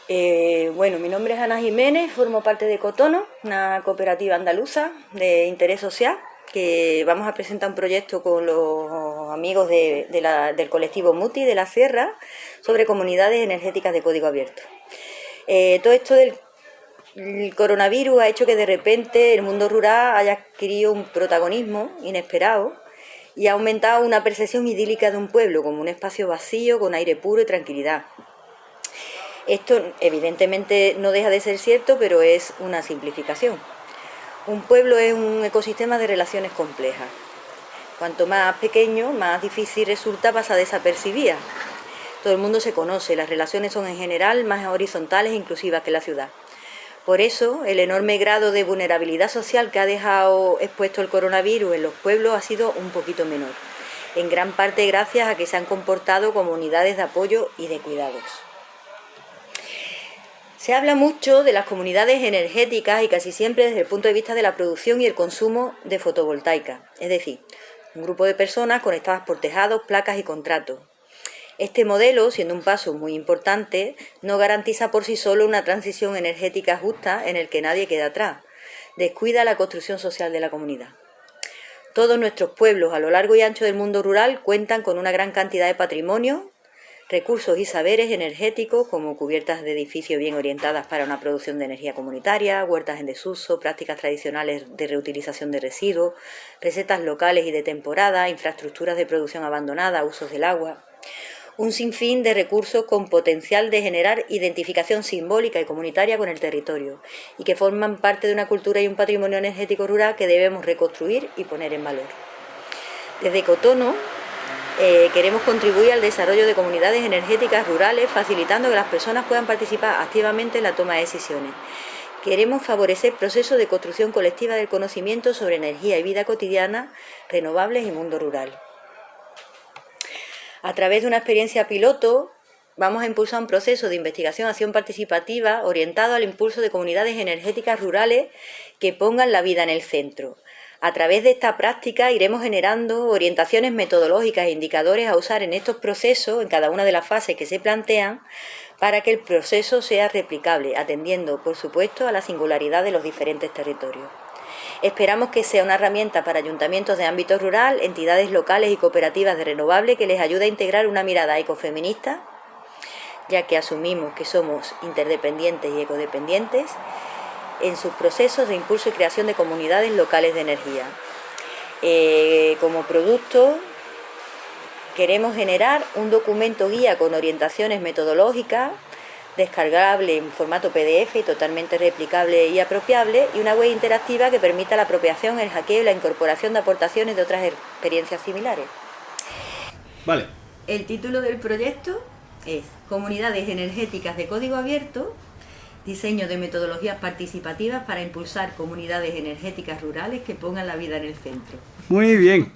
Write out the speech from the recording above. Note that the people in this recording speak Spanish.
Bueno, mi nombre es Ana Jiménez, formo parte de Cotono, una cooperativa andaluza de interés social, que vamos a presentar un proyecto con los amigos del colectivo Muti de la Sierra sobre comunidades energéticas de código abierto. Todo esto del coronavirus ha hecho que de repente el mundo rural haya adquirido un protagonismo inesperado y ha aumentado una percepción idílica de un pueblo como un espacio vacío, con aire puro y tranquilidad. Esto evidentemente no deja de ser cierto, pero es una simplificación. Un pueblo es un ecosistema de relaciones complejas. Cuanto más pequeño, más difícil resulta pasar desapercibida. Todo el mundo se conoce, las relaciones son en general más horizontales e inclusivas que la ciudad. Por eso, el enorme grado de vulnerabilidad social que ha dejado expuesto el coronavirus en los pueblos ha sido un poquito menor, en gran parte gracias a que se han comportado como unidades de apoyo y de cuidados. Se habla mucho de las comunidades energéticas y casi siempre desde el punto de vista de la producción y el consumo de fotovoltaica, es decir, un grupo de personas conectadas por tejados, placas y contratos. Este modelo, siendo un paso muy importante, no garantiza por sí solo una transición energética justa en el que nadie queda atrás. Descuida la construcción social de la comunidad. Todos nuestros pueblos a lo largo y ancho del mundo rural cuentan con una gran cantidad de patrimonio, recursos y saberes energéticos como cubiertas de edificios bien orientadas para una producción de energía comunitaria, huertas en desuso, prácticas tradicionales de reutilización de residuos, recetas locales y de temporada, infraestructuras de producción abandonada, usos del agua. Un sinfín de recursos con potencial de generar identificación simbólica y comunitaria con el territorio y que forman parte de una cultura y un patrimonio energético rural que debemos reconstruir y poner en valor. Desde Cotono queremos contribuir al desarrollo de comunidades energéticas rurales, facilitando que las personas puedan participar activamente en la toma de decisiones. Queremos favorecer procesos de construcción colectiva del conocimiento sobre energía y vida cotidiana, renovables y mundo rural. A través de una experiencia piloto, vamos a impulsar un proceso de investigación-acción participativa orientado al impulso de comunidades energéticas rurales que pongan la vida en el centro. A través de esta práctica iremos generando orientaciones metodológicas e indicadores a usar en estos procesos, en cada una de las fases que se plantean, para que el proceso sea replicable, atendiendo, por supuesto, a la singularidad de los diferentes territorios. Esperamos que sea una herramienta para ayuntamientos de ámbito rural, entidades locales y cooperativas de renovable que les ayude a integrar una mirada ecofeminista, ya que asumimos que somos interdependientes y ecodependientes, en sus procesos de impulso y creación de comunidades locales de energía. Como producto, queremos generar un documento guía con orientaciones metodológicas, descargable en formato PDF y totalmente replicable y apropiable, y una web interactiva que permita la apropiación, el hackeo y la incorporación de aportaciones de otras experiencias similares. Vale. El título del proyecto es Comunidades energéticas de código abierto, diseño de metodologías participativas para impulsar comunidades energéticas rurales que pongan la vida en el centro. Muy bien.